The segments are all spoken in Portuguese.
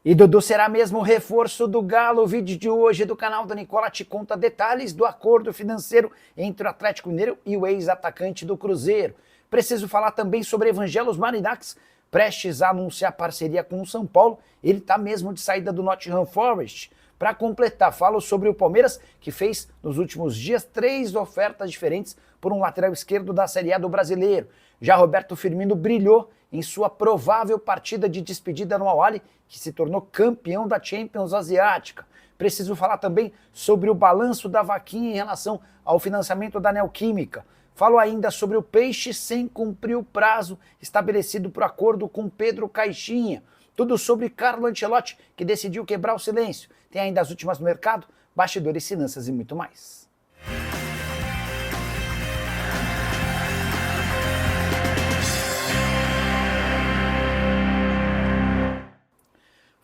E Dudu será mesmo o reforço do Galo? O vídeo de hoje do canal da Nicola te conta detalhes do acordo financeiro entre o Atlético Mineiro e o ex-atacante do Cruzeiro. Preciso falar também sobre Evangelos Marinax, prestes a anunciar parceria com o São Paulo. Ele está mesmo de saída do Nottingham Forest. Para completar, falo sobre o Palmeiras, que fez nos últimos dias 3 ofertas diferentes por um lateral esquerdo da Série A do Brasileiro. Já Roberto Firmino brilhou em sua provável partida de despedida no Al-Ahly, que se tornou campeão da Champions Asiática. Preciso falar também sobre o balanço da vaquinha em relação ao financiamento da Neoquímica. Falo ainda sobre o Peixe sem cumprir o prazo estabelecido por acordo com Pedro Caixinha. Tudo sobre Carlo Ancelotti, que decidiu quebrar o silêncio. Tem ainda as últimas no mercado, bastidores, finanças e muito mais.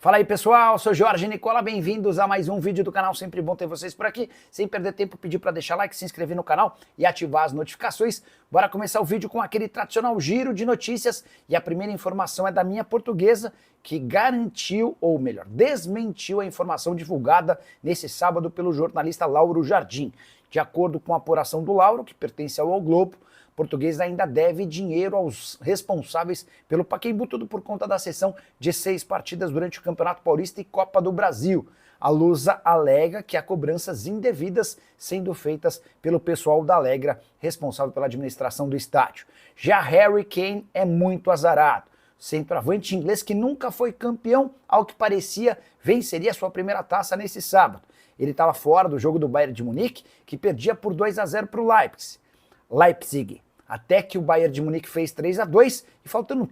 Fala aí pessoal, sou Jorge Nicola, bem-vindos a mais um vídeo do canal, sempre bom ter vocês por aqui. Sem perder tempo, pedir para deixar like, se inscrever no canal e ativar as notificações. Bora começar o vídeo com aquele tradicional giro de notícias e a primeira informação é da minha portuguesa, que garantiu, ou melhor, desmentiu a informação divulgada nesse sábado pelo jornalista Lauro Jardim. De acordo com a apuração do Lauro, que pertence ao Globo, Português ainda deve dinheiro aos responsáveis pelo Pacaembu, tudo por conta da cessão de 6 partidas durante o Campeonato Paulista e Copa do Brasil. A Lusa alega que há cobranças indevidas sendo feitas pelo pessoal da Alegra, responsável pela administração do estádio. Já Harry Kane é muito azarado. Centroavante inglês que nunca foi campeão, ao que parecia, venceria sua primeira taça nesse sábado. Ele estava fora do jogo do Bayern de Munique, que perdia por 2-0 para o Leipzig. Até que o Bayern de Munique fez 3-2 e faltando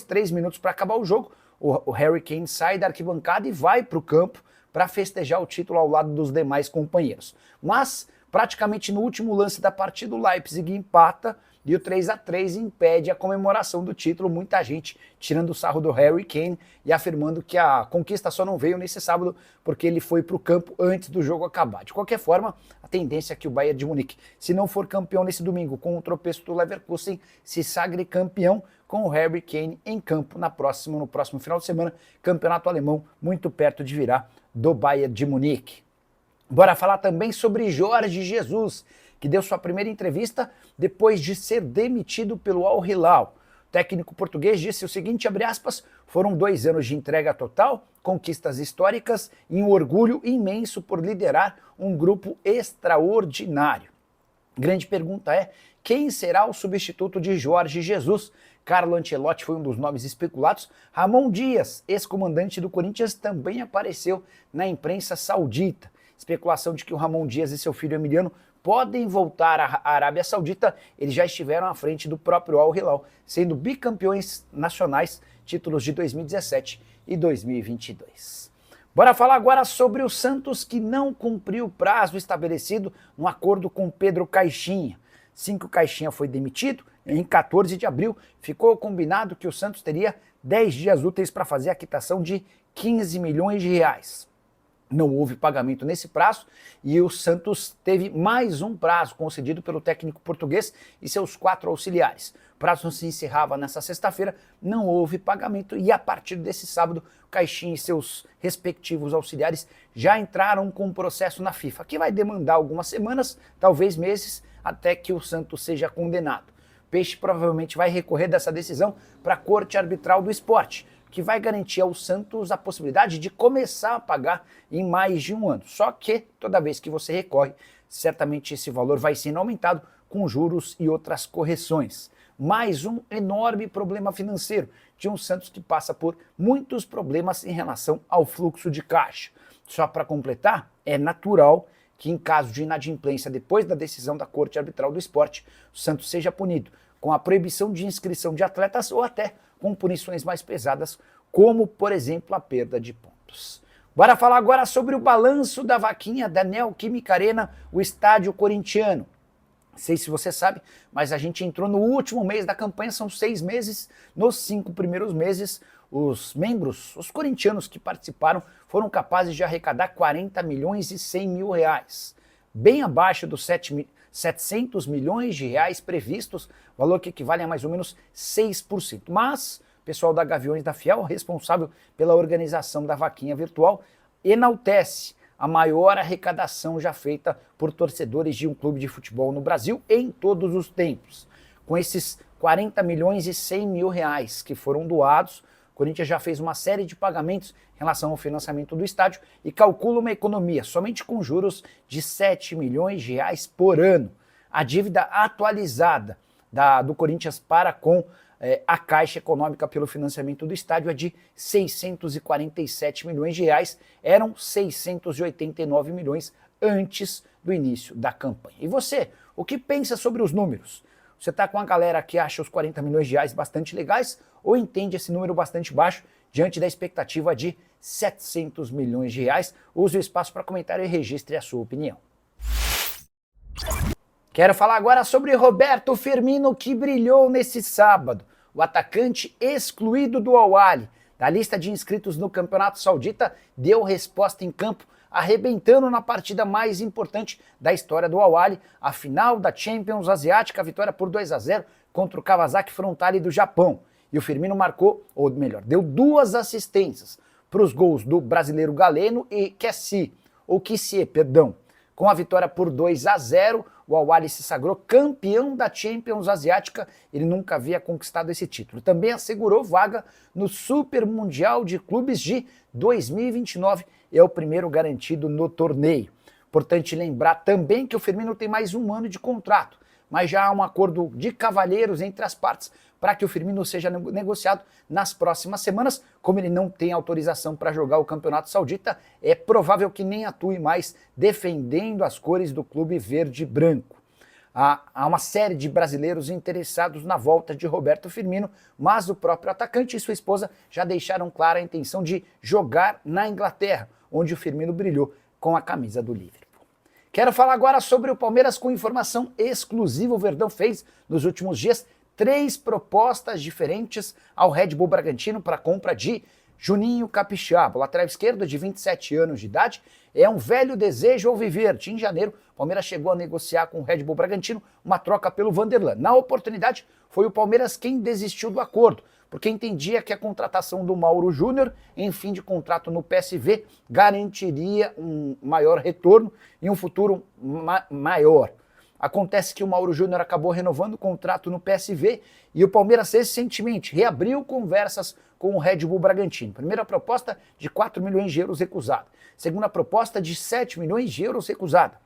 3 minutos para acabar o jogo, o Harry Kane sai da arquibancada e vai para o campo para festejar o título ao lado dos demais companheiros. Mas, praticamente no último lance da partida, o Leipzig empata e o 3-3 impede a comemoração do título. Muita gente tirando o sarro do Harry Kane e afirmando que a conquista só não veio nesse sábado porque ele foi para o campo antes do jogo acabar. De qualquer forma, a tendência é que o Bayern de Munique, se não for campeão nesse domingo com o tropeço do Leverkusen, se sagre campeão com o Harry Kane em campo no próximo final de semana, campeonato alemão muito perto de virar do Bayern de Munique. Bora falar também sobre Jorge Jesus, que deu sua primeira entrevista depois de ser demitido pelo Al Hilal. O técnico português disse o seguinte, abre aspas, foram 2 anos de entrega total, conquistas históricas e um orgulho imenso por liderar um grupo extraordinário. Grande pergunta é, quem será o substituto de Jorge Jesus? Carlo Ancelotti foi um dos nomes especulados. Ramon Dias, ex-comandante do Corinthians, também apareceu na imprensa saudita. Especulação de que o Ramon Dias e seu filho Emiliano podem voltar à Arábia Saudita, eles já estiveram à frente do próprio Al Hilal, sendo bicampeões nacionais, títulos de 2017 e 2022. Bora falar agora sobre o Santos, que não cumpriu o prazo estabelecido no acordo com Pedro Caixinha. 5 Caixinha foi demitido, em 14 de abril ficou combinado que o Santos teria 10 dias úteis para fazer a quitação de 15 milhões de reais. Não houve pagamento nesse prazo e o Santos teve mais um prazo concedido pelo técnico português e seus 4 auxiliares. O prazo se encerrava nessa sexta-feira, não houve pagamento e a partir desse sábado, Caixinha e seus respectivos auxiliares já entraram com um processo na FIFA, que vai demandar algumas semanas, talvez meses, até que o Santos seja condenado. Peixe provavelmente vai recorrer dessa decisão para a Corte Arbitral do Esporte, que vai garantir ao Santos a possibilidade de começar a pagar em mais de um ano. Só que, toda vez que você recorre, certamente esse valor vai sendo aumentado com juros e outras correções. Mais um enorme problema financeiro de um Santos que passa por muitos problemas em relação ao fluxo de caixa. Só para completar, é natural que em caso de inadimplência depois da decisão da Corte Arbitral do Esporte, o Santos seja punido com a proibição de inscrição de atletas ou até com punições mais pesadas, como, por exemplo, a perda de pontos. Bora falar agora sobre o balanço da vaquinha da Neoquímica Arena, o estádio corintiano. Não sei se você sabe, mas a gente entrou no último mês da campanha, são 6 meses. Nos 5 primeiros meses, os membros, os corintianos que participaram, foram capazes de arrecadar 40 milhões e 100 mil reais. Bem abaixo dos 700 milhões de reais previstos, valor que equivale a mais ou menos 6%. Mas pessoal da Gaviões da Fiel, responsável pela organização da vaquinha virtual, enaltece a maior arrecadação já feita por torcedores de um clube de futebol no Brasil em todos os tempos. Com esses 40 milhões e 100 mil reais que foram doados, o Corinthians já fez uma série de pagamentos em relação ao financiamento do estádio e calcula uma economia, somente com juros, de 7 milhões de reais por ano. A dívida atualizada do Corinthians para com a Caixa Econômica pelo financiamento do estádio é de 647 milhões de reais, eram 689 milhões antes do início da campanha. E você, o que pensa sobre os números? Você está com a galera que acha os 40 milhões de reais bastante legais ou entende esse número bastante baixo diante da expectativa de 700 milhões de reais? Use o espaço para comentário e registre a sua opinião. Quero falar agora sobre Roberto Firmino, que brilhou nesse sábado. O atacante excluído do Al-Ahly, da lista de inscritos no Campeonato Saudita, deu resposta em campo, arrebentando na partida mais importante da história do Al-Ahly, a final da Champions Asiática, a vitória por 2-0 contra o Kawasaki Frontale do Japão. E o Firmino marcou, ou melhor, deu 2 assistências para os gols do brasileiro Galeno e Kessie, perdão. Com a vitória por 2-0, o Al-Ahly se sagrou campeão da Champions Asiática. Ele nunca havia conquistado esse título. Também assegurou vaga no Super Mundial de Clubes de 2029. É o primeiro garantido no torneio. Importante lembrar também que o Firmino tem mais 1 ano de contrato, mas já há um acordo de cavalheiros entre as partes para que o Firmino seja negociado nas próximas semanas. Como ele não tem autorização para jogar o Campeonato Saudita, é provável que nem atue mais defendendo as cores do clube verde e branco. Há uma série de brasileiros interessados na volta de Roberto Firmino, mas o próprio atacante e sua esposa já deixaram clara a intenção de jogar na Inglaterra, onde o Firmino brilhou com a camisa do Liverpool. Quero falar agora sobre o Palmeiras com informação exclusiva. O Verdão fez, nos últimos dias, 3 propostas diferentes ao Red Bull Bragantino para a compra de Juninho Capixaba, o lateral esquerdo de 27 anos de idade. É um velho desejo alviverde. Em janeiro, o Palmeiras chegou a negociar com o Red Bull Bragantino uma troca pelo Vanderlan. Na oportunidade, foi o Palmeiras quem desistiu do acordo, porque entendia que a contratação do Mauro Júnior, em fim de contrato no PSV, garantiria um maior retorno e um futuro maior. Acontece que o Mauro Júnior acabou renovando o contrato no PSV e o Palmeiras recentemente reabriu conversas com o Red Bull Bragantino. Primeira proposta de 4 milhões de euros recusada. Segunda proposta de 7 milhões de euros recusada.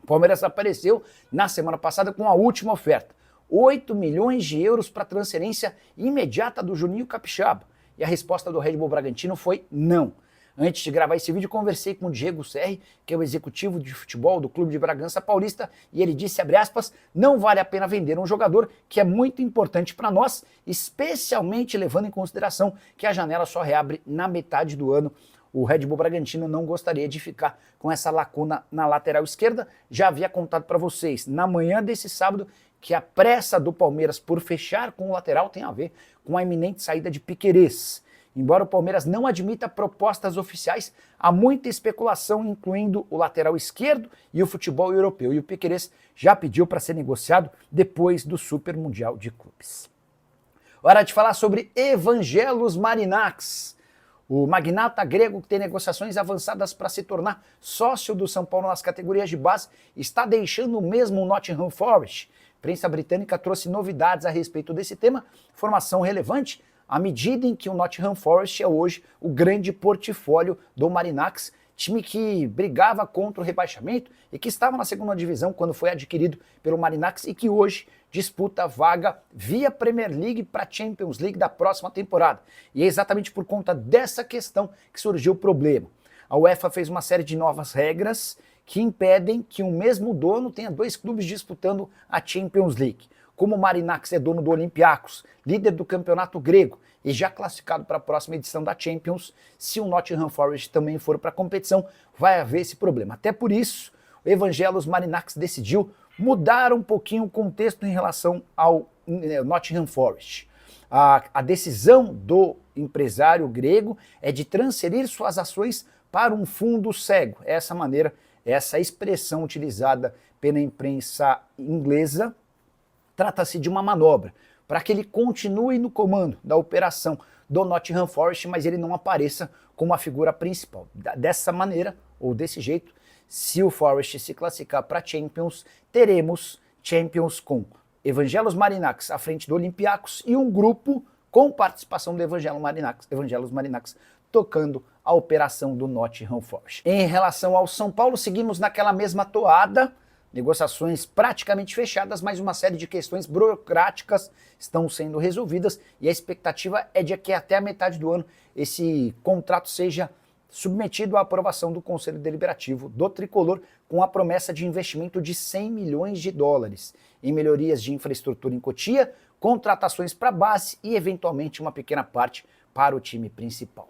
O Palmeiras apareceu na semana passada com a última oferta. 8 milhões de euros para transferência imediata do Juninho Capixaba. E a resposta do Red Bull Bragantino foi não. Antes de gravar esse vídeo, conversei com o Diego Serri, que é o executivo de futebol do Clube de Bragança Paulista, e ele disse, abre aspas, não vale a pena vender um jogador que é muito importante para nós, especialmente levando em consideração que a janela só reabre na metade do ano. O Red Bull Bragantino não gostaria de ficar com essa lacuna na lateral esquerda. Já havia contado para vocês, na manhã desse sábado, que a pressa do Palmeiras por fechar com o lateral tem a ver com a iminente saída de Piquerez. Embora o Palmeiras não admita propostas oficiais, há muita especulação, incluindo o lateral esquerdo e o futebol europeu. E o Piquerez já pediu para ser negociado depois do Super Mundial de Clubes. Hora de falar sobre Evangelos Marinakis. O magnata grego, que tem negociações avançadas para se tornar sócio do São Paulo nas categorias de base, está deixando mesmo o Nottingham Forest. A imprensa britânica trouxe novidades a respeito desse tema, informação relevante, à medida em que o Nottingham Forest é hoje o grande portfólio do Marinakis, time que brigava contra o rebaixamento e que estava na segunda divisão quando foi adquirido pelo Marinakis e que hoje disputa a vaga via Premier League para a Champions League da próxima temporada. E é exatamente por conta dessa questão que surgiu o problema. A UEFA fez uma série de novas regras que impedem que o mesmo dono tenha 2 clubes disputando a Champions League. Como o Marinakis é dono do Olympiacos, líder do campeonato grego e já classificado para a próxima edição da Champions, se o Nottingham Forest também for para a competição, vai haver esse problema. Até por isso, o Evangelos Marinakis decidiu mudar um pouquinho o contexto em relação ao Nottingham Forest. A decisão do empresário grego é de transferir suas ações para um fundo cego. Essa expressão utilizada pela imprensa inglesa, trata-se de uma manobra, para que ele continue no comando da operação do Nottingham Forest, mas ele não apareça como a figura principal. Dessa maneira, ou desse jeito, se o Forest se classificar para Champions, teremos Champions com Evangelos Marinax à frente do Olympiacos e um grupo com participação do Evangelos Marinax tocando a operação do Nottingham Forest. Em relação ao São Paulo, seguimos naquela mesma toada, negociações praticamente fechadas, mas uma série de questões burocráticas estão sendo resolvidas e a expectativa é de que até a metade do ano esse contrato seja submetido à aprovação do Conselho Deliberativo do Tricolor, com a promessa de investimento de 100 milhões de dólares em melhorias de infraestrutura em Cotia, contratações para a base e, eventualmente, uma pequena parte para o time principal.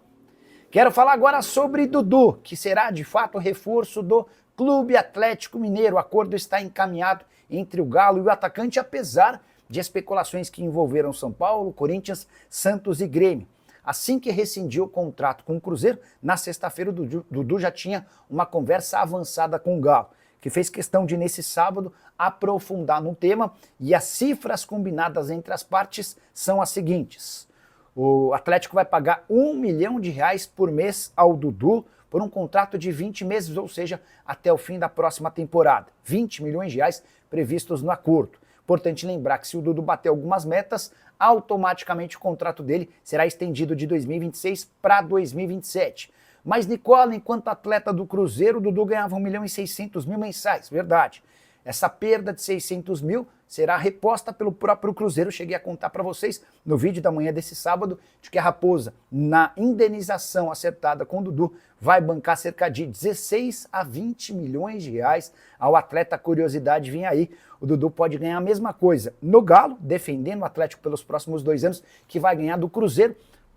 Quero falar agora sobre Dudu, que será, de fato, reforço do Clube Atlético Mineiro. O acordo está encaminhado entre o Galo e o atacante, apesar de especulações que envolveram São Paulo, Corinthians, Santos e Grêmio. Assim que rescindiu o contrato com o Cruzeiro, na sexta-feira o Dudu já tinha uma conversa avançada com o Galo, que fez questão de, nesse sábado, aprofundar no tema, e as cifras combinadas entre as partes são as seguintes. O Atlético vai pagar R$1 milhão por mês ao Dudu por um contrato de 20 meses, ou seja, até o fim da próxima temporada. R$20 milhões previstos no acordo. Importante lembrar que se o Dudu bater algumas metas, automaticamente o contrato dele será estendido de 2026 para 2027. Mas, Nicola, enquanto atleta do Cruzeiro, o Dudu ganhava R$1.600.000 mensais, verdade. Essa perda de 600 mil será reposta pelo próprio Cruzeiro. Cheguei a contar para vocês no vídeo da manhã desse sábado de que a Raposa, na indenização acertada com o Dudu, vai bancar cerca de 16 a 20 milhões de reais ao atleta. Curiosidade, vem aí, o Dudu pode ganhar a mesma coisa no Galo, defendendo o Atlético pelos próximos 2 anos, que vai ganhar do Cruzeiro,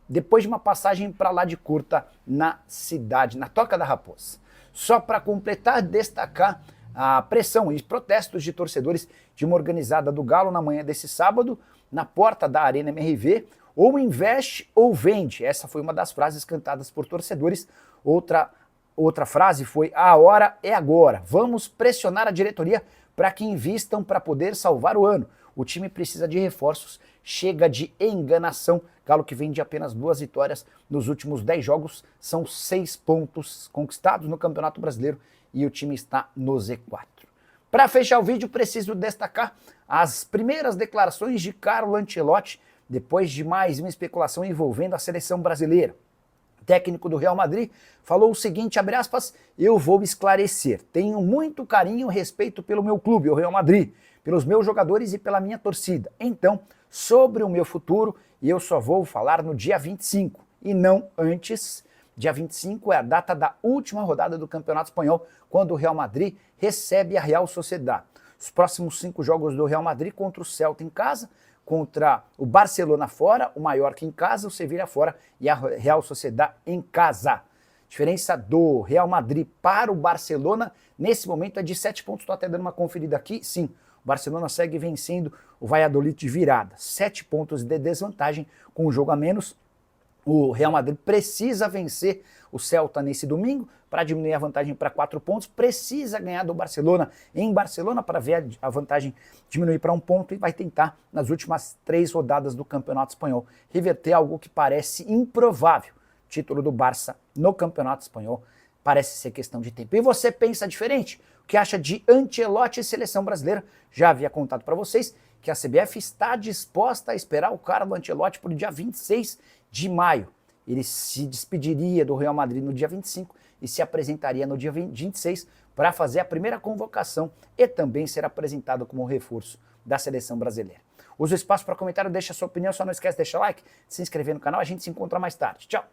depois de uma passagem para lá de curta na cidade, na Toca da Raposa. Só para completar, destacar a pressão e protestos de torcedores de uma organizada do Galo na manhã desse sábado, na porta da Arena MRV, ou investe ou vende. Essa foi uma das frases cantadas por torcedores. Outra frase foi: a hora é agora, vamos pressionar a diretoria para que invistam para poder salvar o ano. O time precisa de reforços, chega de enganação. Galo que vem de apenas 2 vitórias nos últimos 10 jogos, são 6 pontos conquistados no Campeonato Brasileiro e o time está no Z4. Para fechar o vídeo, preciso destacar as primeiras declarações de Carlo Ancelotti, depois de mais uma especulação envolvendo a seleção brasileira. O técnico do Real Madrid falou o seguinte, abre aspas: eu vou esclarecer, tenho muito carinho e respeito pelo meu clube, o Real Madrid, pelos meus jogadores e pela minha torcida. Então, sobre o meu futuro, eu só vou falar no dia 25 e não antes. Dia 25 é a data da última rodada do Campeonato Espanhol, quando o Real Madrid recebe a Real Sociedad. Os próximos 5 jogos do Real Madrid contra o Celta em casa, contra o Barcelona fora, o Mallorca em casa, o Sevilla fora e a Real Sociedad em casa. A diferença do Real Madrid para o Barcelona, nesse momento, é de 7 pontos. Estou até dando uma conferida aqui. Sim, o Barcelona segue vencendo o Valladolid de virada. 7 pontos de desvantagem com um jogo a menos. O Real Madrid precisa vencer o Celta nesse domingo para diminuir a vantagem para 4 pontos, precisa ganhar do Barcelona em Barcelona para ver a vantagem diminuir para 1 ponto e vai tentar, nas últimas 3 rodadas do Campeonato Espanhol, reverter algo que parece improvável. O título do Barça no Campeonato Espanhol parece ser questão de tempo. E você pensa diferente? O que acha de Ancelotti e seleção brasileira? Já havia contado para vocês que a CBF está disposta a esperar o Carlo Ancelotti para o dia 26 de maio. Ele se despediria do Real Madrid no dia 25 e se apresentaria no dia 26 para fazer a primeira convocação e também ser apresentado como reforço da seleção brasileira. Usa o espaço para comentário, deixa a sua opinião, só não esquece de deixar like, se inscrever no canal, a gente se encontra mais tarde. Tchau!